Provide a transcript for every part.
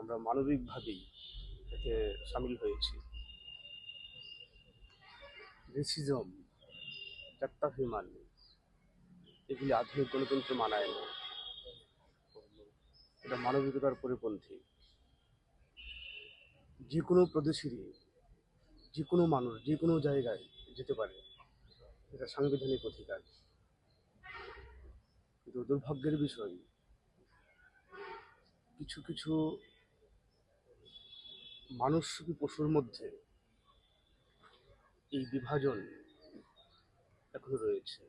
আমরা মানবিকভাবেই এতে সামিল হয়েছি। রেসিজম, চাট্টাভিমান এগুলি আধুনিক গণতন্ত্র মানায় না। এটা মানবিকতার পরিপন্থী। যে কোনো প্রদেশেরই যে কোনো মানুষ যে কোনো জায়গায় যেতে পারে, এটা সাংবিধানিক অধিকার। কিন্তু দুর্ভাগ্যের বিষয়, কিছু কিছু মানুষ কি পশুর মধ্যে এই বিভাজন এখনো রয়েছে।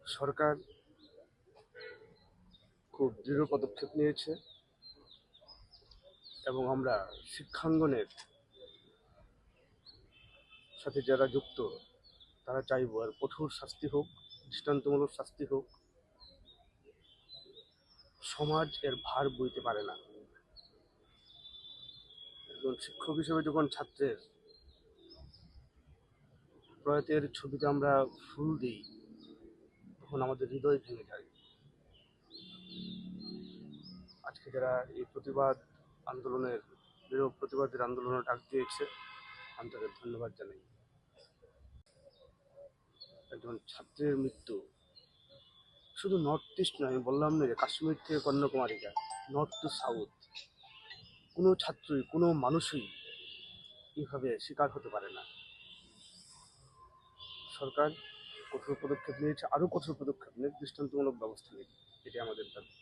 সরকার খুব দৃঢ় পদক্ষেপ নিয়েছে এবং আমরা শিক্ষাঙ্গনের সাথে যারা যুক্ত তারা চাইব আর কঠোর শাস্তি হোক, দৃষ্টান্তমূলক শাস্তি হোক। সমাজ এর ভার বইতে পারে না। একজন শিক্ষক হিসেবে যখন ছাত্রের প্রয়াতের ছবিতে আমরা ফুল দিই, তখন আমাদের হৃদয় ভেঙে যায়। আজকে যারা এই প্রতিবাদ আন্দোলনের দৃঢ় প্রতিবাদের আন্দোলনে ডাক দিয়েছে, আমি তাদের ধন্যবাদ জানাই। একজন ছাত্রের মৃত্যু শুধু নর্থ ইস্ট নয়, আমি বললাম না যে কাশ্মীর থেকে কন্যাকুমারিকা, নর্থ টু সাউথ, কোনো ছাত্রই কোনো মানুষই এইভাবে শিকার হতে পারে না। সরকার কঠোর পদক্ষেপ নিয়েছে, আরও কঠোর পদক্ষেপ নিয়ে দৃষ্টান্তমূলক ব্যবস্থা নিয়ে, এটি আমাদের দাবি।